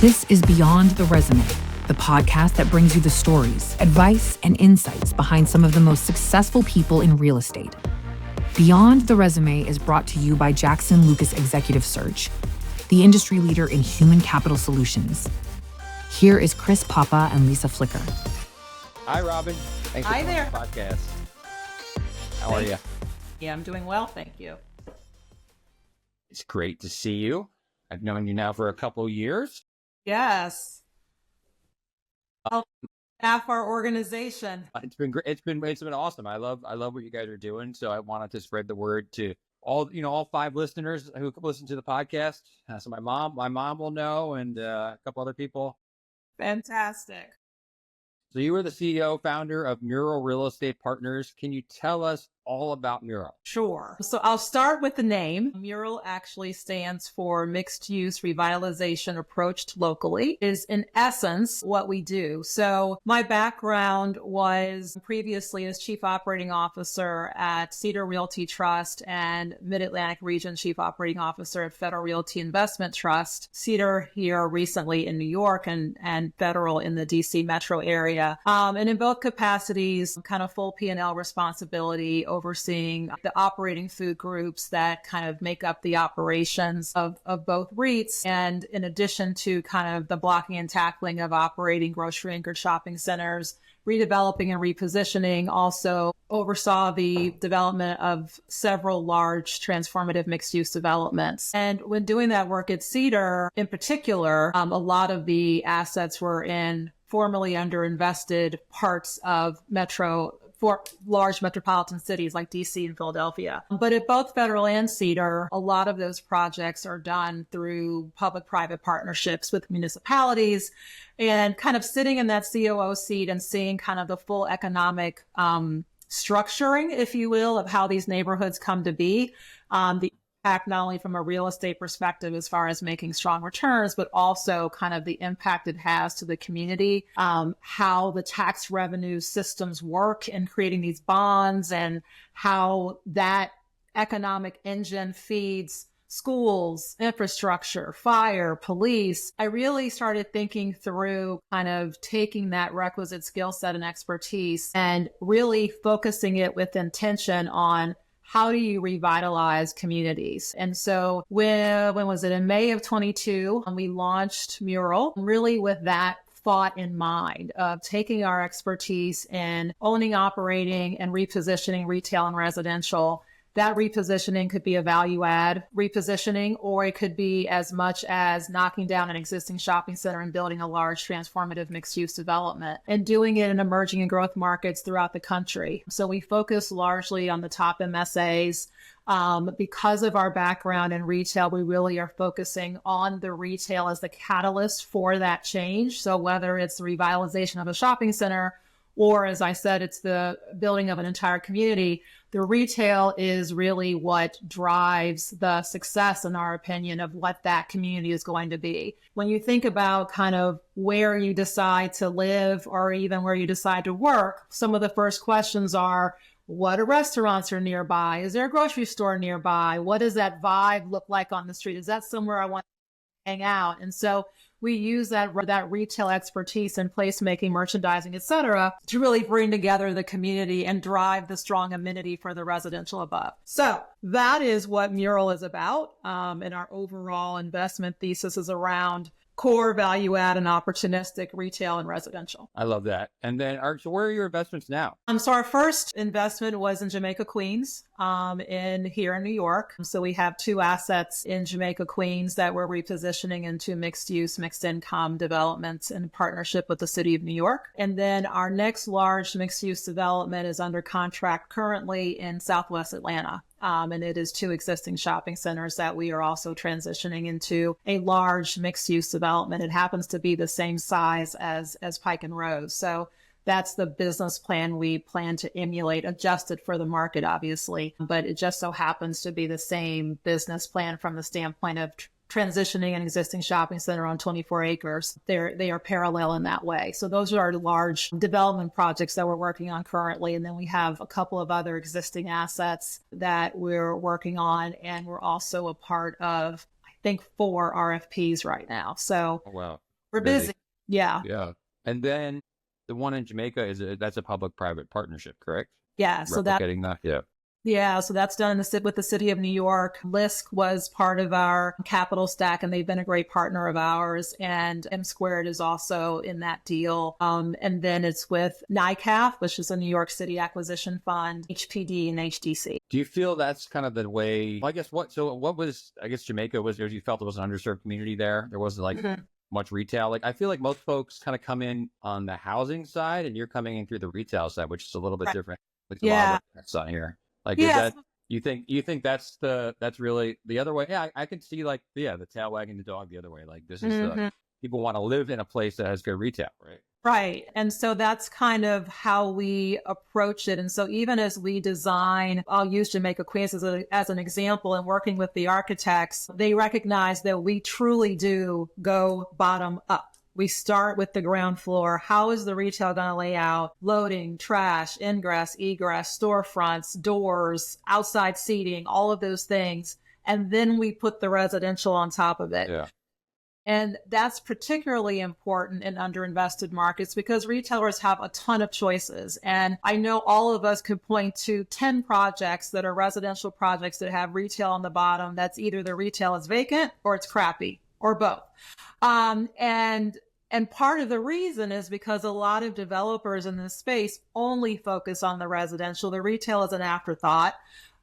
This is Beyond the Resume, the podcast that brings you the stories, advice, and insights behind some of the most successful people in real estate. Beyond the Resume is brought to you by Jackson Lucas Executive Search, the industry leader in human capital solutions. Here is Chris Papa and Lisa Flicker. Hi, Robin. Thanks for coming on the podcast. How are you? Yeah, I'm doing well, thank you. It's great to see you. I've known you now for a couple years. Yes. Half our organization. It's been great. It's been awesome. I love what you guys are doing. So I wanted to spread the word to all 5 listeners who listen to the podcast. So my mom will know, and a couple other people. Fantastic. So you were the CEO, founder of MURAL Real Estate Partners. Can you tell us all about MURAL? Sure. So I'll start with the name. MURAL actually stands for Mixed Use Revitalization Approached Locally. It is in essence what we do. So my background was previously as Chief Operating Officer at Cedar Realty Trust and Mid-Atlantic Region Chief Operating Officer at Federal Realty Investment Trust. Cedar here recently in New York and Federal in the DC metro area. And in both capacities, kind of full P&L responsibility, overseeing the operating food groups that kind of make up the operations of both REITs. And in addition to kind of the blocking and tackling of operating grocery anchored shopping centers, redeveloping and repositioning, also oversaw the development of several large transformative mixed-use developments. And when doing that work at Cedar, in particular, a lot of the assets were in formerly underinvested parts of large metropolitan cities like DC and Philadelphia. But at both Federal and Cedar, a lot of those projects are done through public-private partnerships with municipalities, and kind of sitting in that COO seat and seeing kind of the full economic structuring, if you will, of how these neighborhoods come to be. The impact not only from a real estate perspective as far as making strong returns, but also kind of the impact it has to the community, how the tax revenue systems work in creating these bonds, and how that economic engine feeds schools, infrastructure, fire, police. I really started thinking through kind of taking that requisite skill set and expertise and really focusing it with intention on how do you revitalize communities? And so when was it? In May of 22, we launched MURAL, really with that thought in mind of taking our expertise in owning, operating, and repositioning retail and residential. That repositioning could be a value add repositioning, or it could be as much as knocking down an existing shopping center and building a large transformative mixed use development, and doing it in emerging and growth markets throughout the country. So we focus largely on the top MSAs. Because of our background in retail, we really are focusing on the retail as the catalyst for that change. So whether it's the revitalization of a shopping center, or as I said, it's the building of an entire community, the retail is really what drives the success, in our opinion, of what that community is going to be. When you think about kind of where you decide to live or even where you decide to work, some of the first questions are, what restaurants are nearby? Is there a grocery store nearby? What does that vibe look like on the street? Is that somewhere I want to hang out? And so we use that retail expertise in placemaking, merchandising, et cetera, to really bring together the community and drive the strong amenity for the residential above. So that is what MURAL is about. And our overall investment thesis is around core value add and opportunistic retail and residential. I love that. And then, so where are your investments now? So our first investment was in Jamaica, Queens, here in New York. So we have 2 assets in Jamaica, Queens that we're repositioning into mixed use, mixed income developments in partnership with the city of New York. And then our next large mixed use development is under contract currently in Southwest Atlanta. And it is 2 existing shopping centers that we are also transitioning into a large mixed-use development. It happens to be the same size as Pike and Rose. So that's the business plan we plan to emulate, adjusted for the market, obviously. But it just so happens to be the same business plan from the standpoint of transitioning an existing shopping center on 24 acres. They are parallel in that way. So those are our large development projects that we're working on currently. And then we have a couple of other existing assets that we're working on. And we're also a part of, I think, 4 RFPs right now. So wow. We're busy. Yeah. Yeah. And then the one in Jamaica that's a public-private partnership, correct? Yeah. So that, Replicating that. Yeah. yeah. So that's done with the city of New York. LISC was part of our capital stack, and they've been a great partner of ours. And M Squared is also in that deal. And then it's with NICAF, which is a New York City Acquisition Fund, HPD, and HDC. Do you feel that's kind of the way? Well, I guess Jamaica was, you felt it was an underserved community there. There wasn't like much retail. Like, I feel like most folks kind of come in on the housing side, and you're coming in through the retail side, which is a little bit different. Like a lot of that's on here. Like, is that, you think that's really the other way? Yeah, I can see like, the tail wagging the dog the other way. Like, this is people want to live in a place that has good retail, right? Right. And so that's kind of how we approach it. And so even as we design, I'll use Jamaica Queens as an example, and working with the architects, they recognize that we truly do go bottom up. We start with the ground floor. How is the retail going to lay out? Loading, trash, ingress, egress, storefronts, doors, outside seating, all of those things. And then we put the residential on top of it. Yeah. And that's particularly important in underinvested markets because retailers have a ton of choices. And I know all of us could point to 10 projects that are residential projects that have retail on the bottom. That's either the retail is vacant or it's crappy or both. And part of the reason is because a lot of developers in this space only focus on the residential. The retail is an afterthought.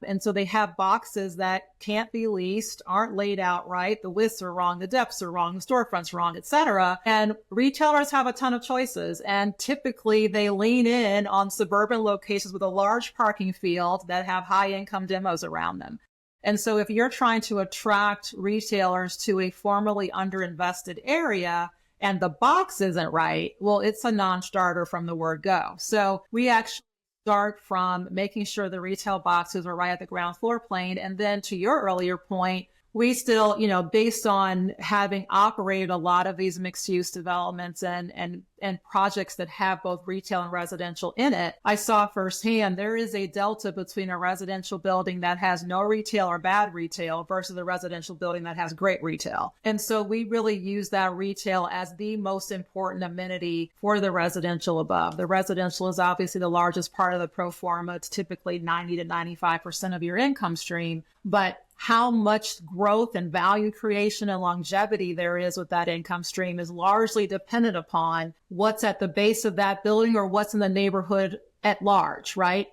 And so they have boxes that can't be leased, aren't laid out right. The widths are wrong, the depths are wrong, the storefront's wrong, et cetera. And retailers have a ton of choices. And typically they lean in on suburban locations with a large parking field that have high income demos around them. And so if you're trying to attract retailers to a formerly underinvested area and the box isn't right, well, it's a non-starter from the word go. So we actually start from making sure the retail boxes are right at the ground floor plane. And then to your earlier point, we still, based on having operated a lot of these mixed use developments and projects that have both retail and residential in it, I saw firsthand there is a delta between a residential building that has no retail or bad retail versus a residential building that has great retail. And so we really use that retail as the most important amenity for the residential above. The residential is obviously the largest part of the pro forma. It's typically 90 to 95% of your income stream, but how much growth and value creation and longevity there is with that income stream is largely dependent upon what's at the base of that building or what's in the neighborhood at large, right?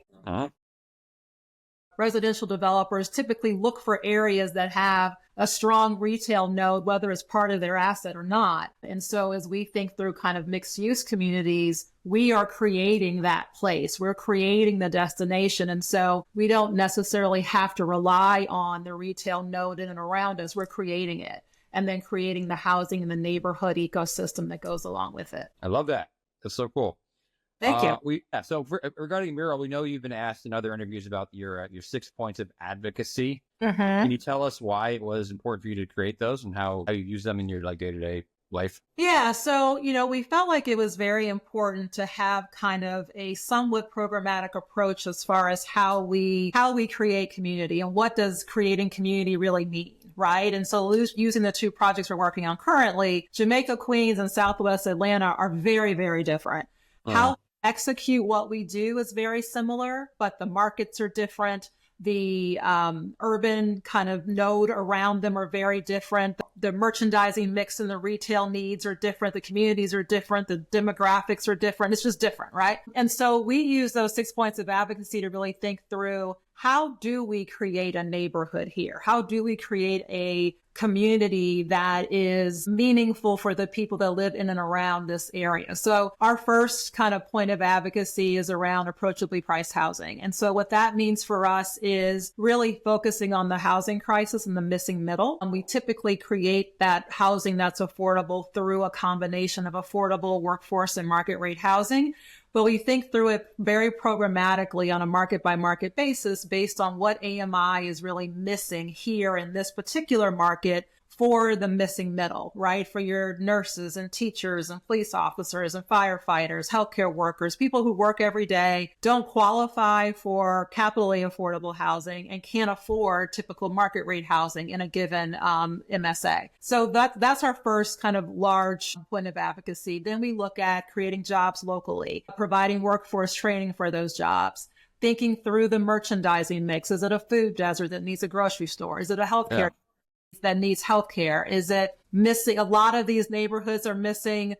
Residential developers typically look for areas that have a strong retail node, whether it's part of their asset or not. And so as we think through kind of mixed use communities, we are creating that place. We're creating the destination. And so we don't necessarily have to rely on the retail node in and around us. We're creating it and then creating the housing and the neighborhood ecosystem that goes along with it. I love that. That's so cool. Thank you. Regarding MURAL, we know you've been asked in other interviews about your 6 points of advocacy. Mm-hmm. Can you tell us why it was important for you to create those and how you use them in your day-to-day life? Yeah. So, we felt like it was very important to have kind of a somewhat programmatic approach as far as how we create community and what does creating community really mean. Right. And so using the two projects we're working on currently, Jamaica Queens and Southwest Atlanta are very, very different. How we execute what we do is very similar, but the markets are different. The urban kind of node around them are very different. The merchandising mix and the retail needs are different. The communities are different. The demographics are different. It's just different, right? And so we use those 6 points of advocacy to really think through, how do we create a neighborhood here? How do we create a community that is meaningful for the people that live in and around this area? So our first kind of point of advocacy is around approachably priced housing. And so what that means for us is really focusing on the housing crisis and the missing middle. And we typically create that housing that's affordable through a combination of affordable workforce and market rate housing. But we think through it very programmatically on a market by market basis based on what AMI is really missing here in this particular market for the missing middle, right? For your nurses and teachers and police officers and firefighters, healthcare workers, people who work every day, don't qualify for capitally affordable housing and can't afford typical market rate housing in a given MSA. So that's our first kind of large point of advocacy. Then we look at creating jobs locally, providing workforce training for those jobs, thinking through the merchandising mix. Is it a food desert that needs a grocery store? Is it a healthcare that needs healthcare? Is it missing? A lot of these neighborhoods are missing,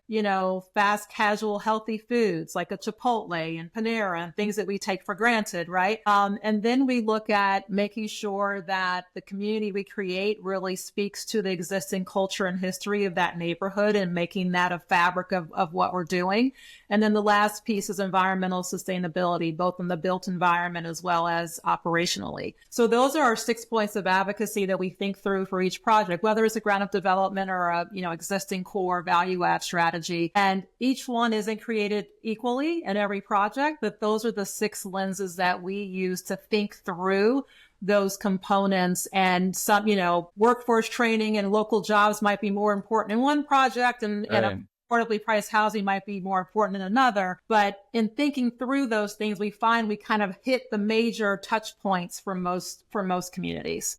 fast, casual, healthy foods like a Chipotle and Panera and things that we take for granted, right? And then we look at making sure that the community we create really speaks to the existing culture and history of that neighborhood and making that a fabric of what we're doing. And then the last piece is environmental sustainability, both in the built environment as well as operationally. So those are our 6 points of advocacy that we think through for each project, whether it's a ground up development or a existing core value add strategy. And each one isn't created equally in every project, but those are the 6 lenses that we use to think through those components. And some, workforce training and local jobs might be more important in one project, and affordably priced housing might be more important in another. But in thinking through those things, we find we kind of hit the major touch points for most communities.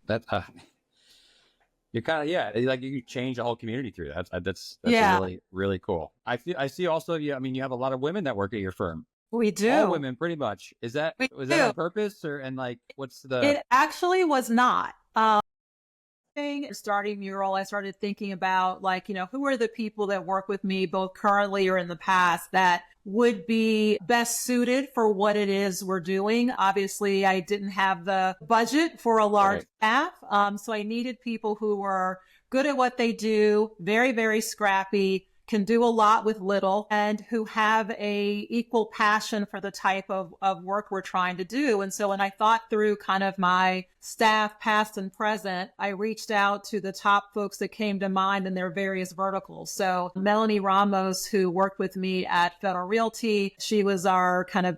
You're kind of, like you change the whole community through that. That's really, really cool. I see also, you have a lot of women that work at your firm. We do. All women, pretty much. Was that on purpose, or what's the? It actually was not. Starting MURAL, I started thinking about who are the people that work with me both currently or in the past that would be best suited for what it is we're doing. Obviously, I didn't have the budget for a large staff. So I needed people who were good at what they do, very, very scrappy, can do a lot with little, and who have a equal passion for the type of work we're trying to do. And so when I thought through kind of my staff, past and present, I reached out to the top folks that came to mind in their various verticals. So Melanie Ramos, who worked with me at Federal Realty, she was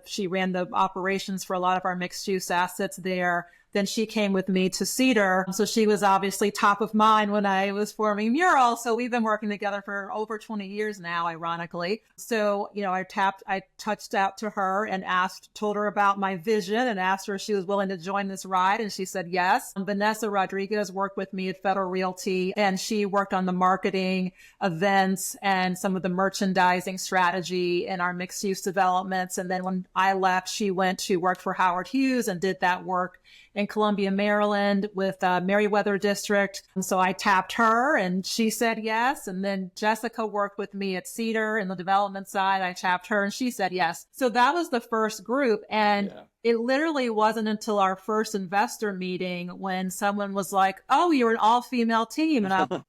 she ran the operations for a lot of our mixed use assets there. Then she came with me to Cedar. So she was obviously top of mind when I was forming MURAL. So we've been working together for over 20 years now, ironically. So, I touched out to her and told her about my vision and asked her if she was willing to join this ride. And she said yes. Vanessa Rodriguez worked with me at Federal Realty, and she worked on the marketing, events, and some of the merchandising strategy in our mixed use developments. And then when I left, she went to work for Howard Hughes and did that work in Columbia, Maryland with Meriwether District. And so I tapped her and she said yes. And then Jessica worked with me at Cedar in the development side. I tapped her and she said yes. So that was the first group. And it literally wasn't until our first investor meeting when someone was like, "Oh, you're an all-female team." And I'm like,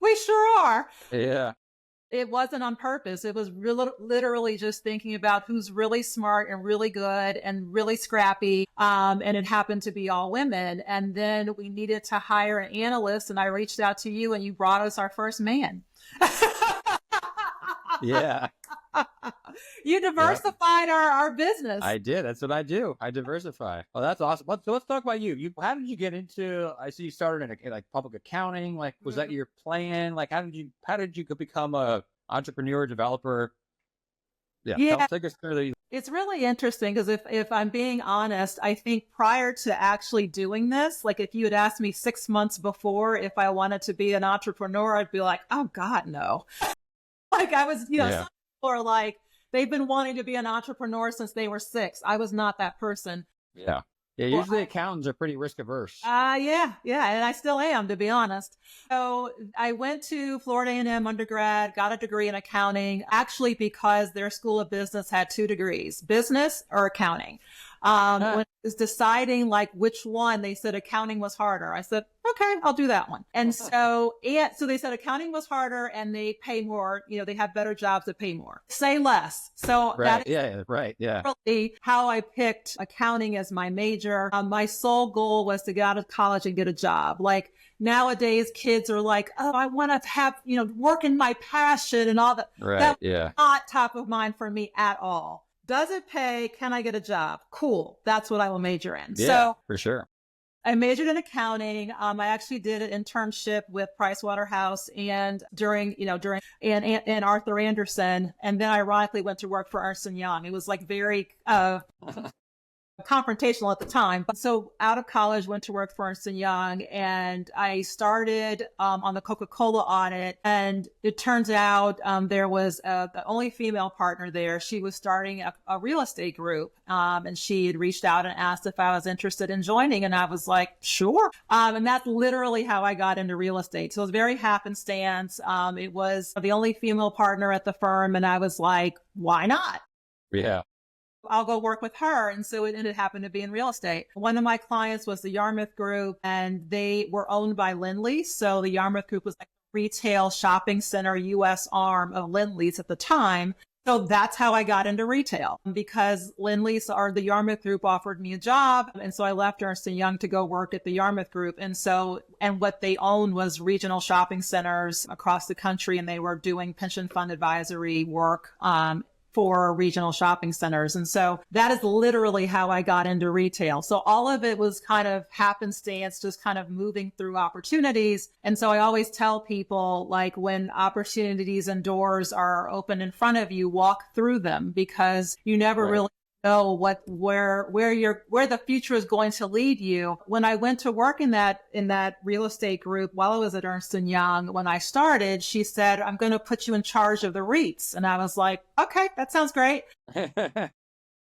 we sure are. Yeah. It wasn't on purpose. It was literally just thinking about who's really smart and really good and really scrappy. And it happened to be all women. And then we needed to hire an analyst, and I reached out to you and you brought us our first man. Yeah. You diversified our business. I did. That's what I do. I diversify. Oh, that's awesome. So let's talk about you. How did you get into? I see you started in public accounting. Was that your plan? How did you become a entrepreneur, developer? Yeah. Take us through It's really interesting because if I'm being honest, I think prior to actually doing this, if you had asked me 6 months before if I wanted to be an entrepreneur, I'd be like, "Oh God, no." I was, some people are they've been wanting to be an entrepreneur since they were 6. I was not that person. Yeah. Yeah, usually accountants are pretty risk averse. Yeah, and I still am, to be honest. So I went to Florida A&M undergrad, got a degree in accounting, actually because their school of business had 2 degrees, business or accounting. When I was deciding which one, they said accounting was harder. I said, okay, I'll do that one. And so they said accounting was harder and they pay more, they have better jobs that pay more. Say less. So that is really how I picked accounting as my major. My sole goal was to get out of college and get a job. Nowadays, kids are like, "Oh, I want to have, work in my passion and all that." Right. That was not top of mind for me at all. Does it pay? Can I get a job? Cool. That's what I will major in. Yeah, so for sure. I majored in accounting. I actually did an internship with Pricewaterhouse and during and Arthur Andersen, and then ironically went to work for Ernst & Young. It was like very confrontational at the time. But so out of college, went to work for Ernst & Young, and I started on the Coca-Cola audit. And it turns out there was the only female partner there. She was starting a real estate group, and she had reached out and asked if I was interested in joining. And I was like, sure. And that's literally how I got into real estate. So it was very happenstance. It was the only female partner at the firm. And I was like, why not? Yeah. I'll go work with her. And so it ended happened to be in real estate. One of my clients was the Yarmouth Group, and they were owned by Lindley. So the Yarmouth Group was like a retail shopping center, U.S. arm of Lindley's at the time. So that's how I got into retail, because Lindley's or the Yarmouth Group offered me a job. And so I left Ernst & Young to go work at the Yarmouth Group. And what they owned was regional shopping centers across the country. And they were doing pension fund advisory work, for regional shopping centers. And so that is literally how I got into retail. So all of it was kind of happenstance, just kind of moving through opportunities. And so I always tell people, like, when opportunities and doors are open in front of you, walk through them, because you never really know where the future is going to lead you. When I went to work in that real estate group while I was at Ernst & Young, when I started, she said, I'm going to put you in charge of the REITs. And I was like, okay, that sounds great.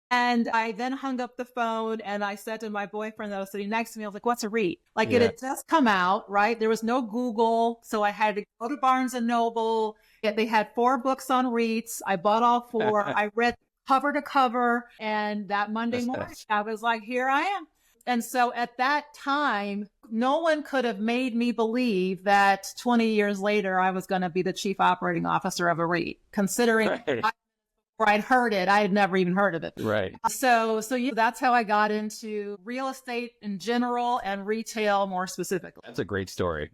And I then hung up the phone and I said to my boyfriend that was sitting next to me, I was like, what's a REIT? Like, it had just come out, right? There was no Google. So I had to go to Barnes & Noble. They had 4 books on REITs. I bought all 4. I read cover to cover. And that Monday morning, I was like, here I am. And so at that time, no one could have made me believe that 20 years later, I was going to be the chief operating officer of a REIT, considering I'd heard it. I had never even heard of it. Right. So yeah, that's how I got into real estate in general and retail more specifically. That's a great story.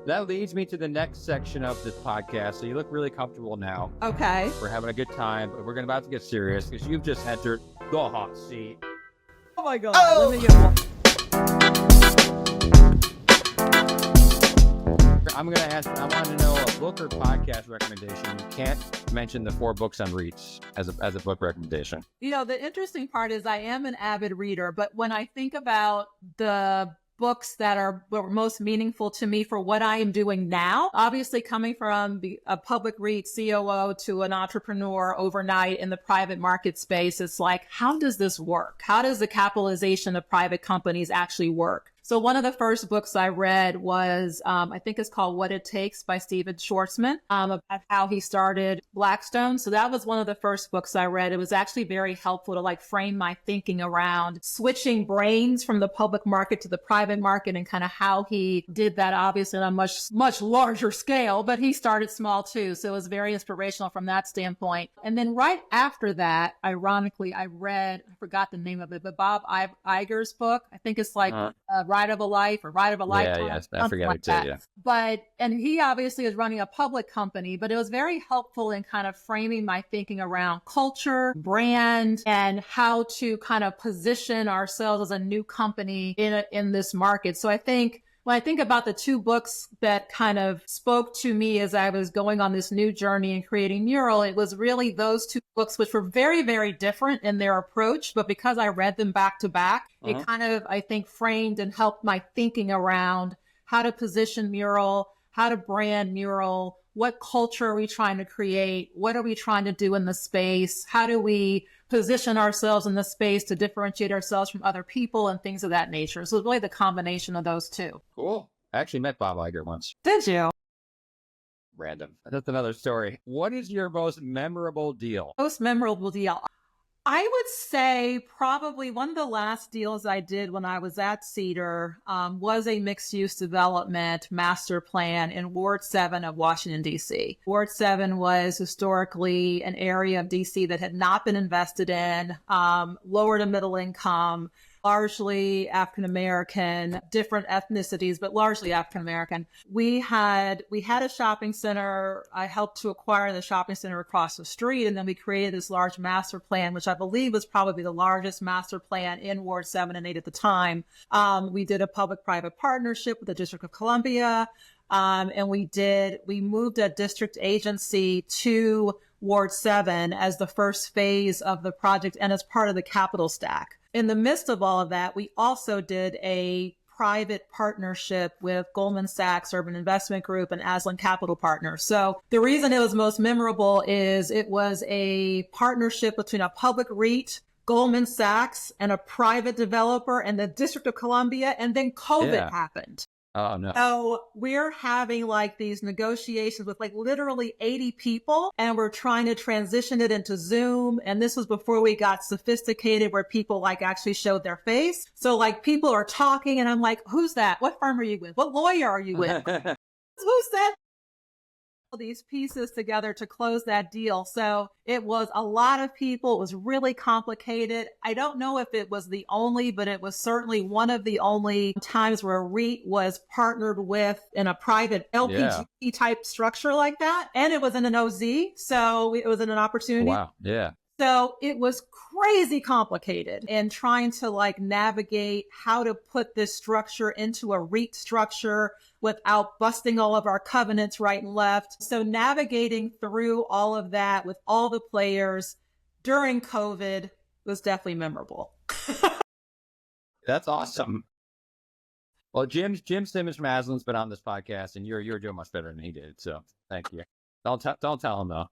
That leads me to the next section of this podcast. So you look really comfortable now. Okay. We're having a good time, but we're about to get serious because you've just entered the hot seat. Oh my God. Oh! I'm going to ask, I want to know a book or podcast recommendation. You can't mention the 4 books on REITs as a book recommendation. You know, the interesting part is I am an avid reader, but when I think about the books that were most meaningful to me for what I am doing now, obviously coming from a public REIT COO to an entrepreneur overnight in the private market space, it's like, how does this work? How does the capitalization of private companies actually work? So one of the first books I read was, I think it's called What It Takes by Stephen Schwarzman, about how he started Blackstone. So that was one of the first books I read. It was actually very helpful to like frame my thinking around switching brains from the public market to the private market and kind of how he did that, obviously on a much, much larger scale, but he started small too. So it was very inspirational from that standpoint. And then right after that, ironically, I forgot the name of it, but Bob Iger's book, I think it's like, Ride of a Life or Ride of a Lifetime. Yeah, I forget it too, yeah. And he obviously is running a public company, but it was very helpful in kind of framing my thinking around culture, brand, and how to kind of position ourselves as a new company in this market. So I think when I think about the 2 books that kind of spoke to me as I was going on this new journey and creating Mural, it was really those 2 books, which were very, very different in their approach. But because I read them back to back, it kind of, I think, framed and helped my thinking around how to position Mural, how to brand Mural, what culture are we trying to create? What are we trying to do in the space? How do we position ourselves in the space to differentiate ourselves from other people and things of that nature? So it's really the combination of those 2. Cool. I actually met Bob Iger once. Did you? Random. That's another story. What is your most memorable deal? Most memorable deal. I would say probably one of the last deals I did when I was at Cedar was a mixed-use development master plan in Ward 7 of Washington, D.C. Ward 7 was historically an area of D.C. that had not been invested in, lower to middle income, largely African-American, different ethnicities, but largely African-American. We had a shopping center. I helped to acquire the shopping center across the street. And then we created this large master plan, which I believe was probably the largest master plan in Ward 7 and 8 at the time. We did a public-private partnership with the District of Columbia. And we moved a district agency to Ward 7 as the first phase of the project and as part of the capital stack. In the midst of all of that, we also did a private partnership with Goldman Sachs Urban Investment Group and Aslan Capital Partners. So the reason it was most memorable is it was a partnership between a public REIT, Goldman Sachs, and a private developer and the District of Columbia, and then COVID happened. Oh, no. So we're having like these negotiations with like literally 80 people, and we're trying to transition it into Zoom. And this was before we got sophisticated where people like actually showed their face. So like people are talking and I'm like, who's that? What firm are you with? What lawyer are you with? Who's that? These pieces together to close that deal. So it was a lot of people. It was really complicated. I don't know if it was the only, but it was certainly one of the only times where a REIT was partnered with in a private LPG type structure like that. And it was in an OZ. So it was in an opportunity. Wow. Yeah. So it was crazy complicated and trying to like navigate how to put this structure into a REIT structure without busting all of our covenants right and left. So navigating through all of that with all the players during COVID was definitely memorable. That's awesome. Well, Jim Simmons from Aslan's been on this podcast, and you're doing much better than he did. So thank you. Don't tell him though.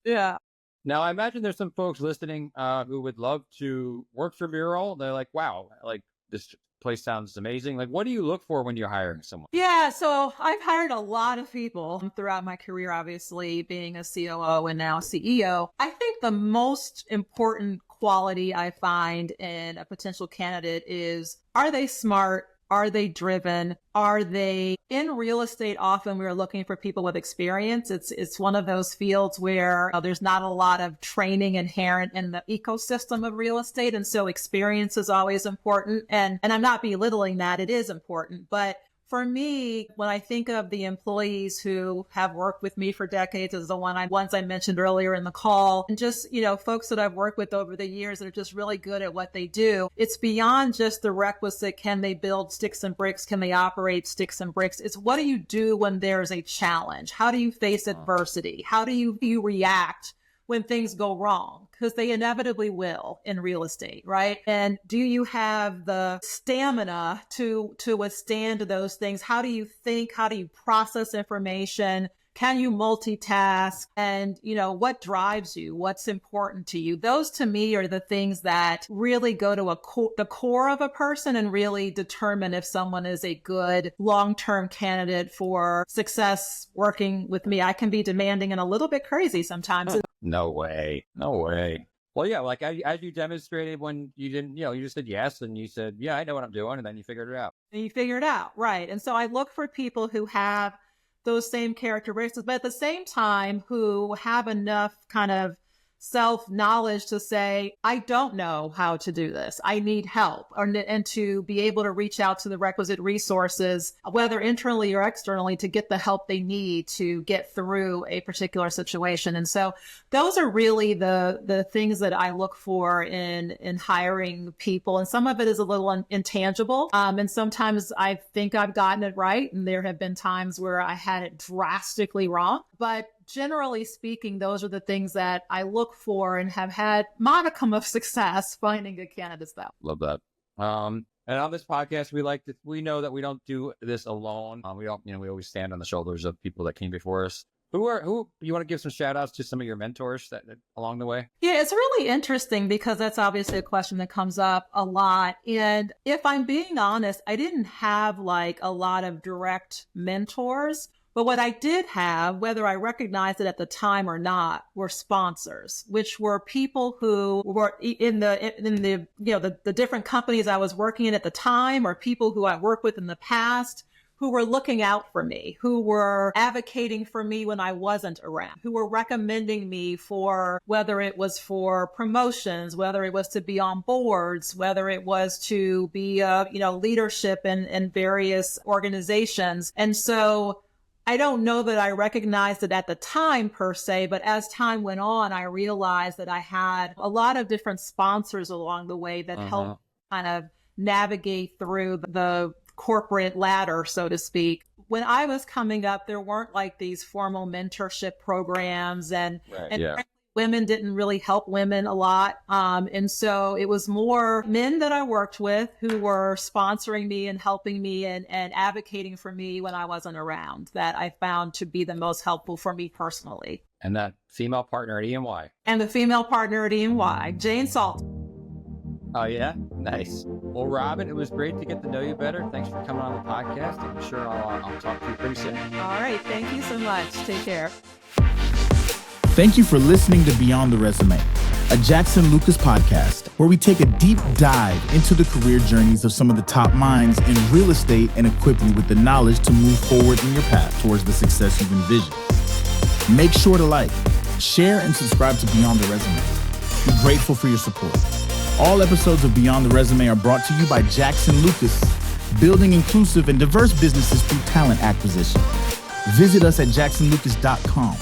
Yeah. Now, I imagine there's some folks listening who would love to work for MURAL. They're like, wow, like this place sounds amazing. Like, what do you look for when you're hiring someone? Yeah, so I've hired a lot of people throughout my career, obviously being a COO and now CEO. I think the most important quality I find in a potential candidate is, are they smart? Are they driven? Are they in real estate? Often we're looking for people with experience. It's one of those fields where there's not a lot of training inherent in the ecosystem of real estate. And so experience is always important. And I'm not belittling that. It is important. But for me, when I think of the employees who have worked with me for decades, as the ones I mentioned earlier in the call, and just, folks that I've worked with over the years that are just really good at what they do, it's beyond just the requisite, can they build sticks and bricks? Can they operate sticks and bricks? It's what do you do when there's a challenge? How do you face adversity? How do you react when things go wrong? Because they inevitably will in real estate, right? And do you have the stamina to withstand those things? How do you think? How do you process information? Can you multitask? And, what drives you? What's important to you? Those to me are the things that really go to the core of a person and really determine if someone is a good long-term candidate for success working with me. I can be demanding and a little bit crazy sometimes. No way. Well, yeah, like as you demonstrated when you didn't, you just said yes and you said, yeah, I know what I'm doing. And then you figured it out. And you figure it out. Right. And so I look for people who have those same characteristics, but at the same time, who have enough kind of self-knowledge to say, I don't know how to do this. I need help, and to be able to reach out to the requisite resources, whether internally or externally, to get the help they need to get through a particular situation. And so those are really the things that I look for in hiring people. And some of it is a little intangible. And sometimes I think I've gotten it right. And there have been times where I had it drastically wrong. But generally speaking, those are the things that I look for and have had modicum of success finding good candidates though. Love that. And on this podcast, we know that we don't do this alone. We always stand on the shoulders of people that came before us. Who you want to give some shout outs to some of your mentors that along the way? Yeah, it's really interesting because that's obviously a question that comes up a lot. And if I'm being honest, I didn't have like a lot of direct mentors. But what I did have, whether I recognized it at the time or not, were sponsors, which were people who were in the different companies I was working in at the time, or people who I worked with in the past, who were looking out for me, who were advocating for me when I wasn't around, who were recommending me for whether it was for promotions, whether it was to be on boards, whether it was to be, leadership in various organizations. And so I don't know that I recognized it at the time per se, but as time went on, I realized that I had a lot of different sponsors along the way that helped kind of navigate through the corporate ladder, so to speak. When I was coming up, there weren't like these formal mentorship programs and women didn't really help women a lot. And so it was more men that I worked with who were sponsoring me and helping me and advocating for me when I wasn't around that I found to be the most helpful for me personally. And that female partner at E&Y. And the female partner at E&Y, Jane Salt. Oh, yeah? Nice. Well, Robin, it was great to get to know you better. Thanks for coming on the podcast. I'm sure I'll talk to you pretty soon. All right. Thank you so much. Take care. Thank you for listening to Beyond the Resume, a Jackson Lucas podcast where we take a deep dive into the career journeys of some of the top minds in real estate and equip you with the knowledge to move forward in your path towards the success you've envisioned. Make sure to like, share, and subscribe to Beyond the Resume. We're grateful for your support. All episodes of Beyond the Resume are brought to you by Jackson Lucas, building inclusive and diverse businesses through talent acquisition. Visit us at jacksonlucas.com.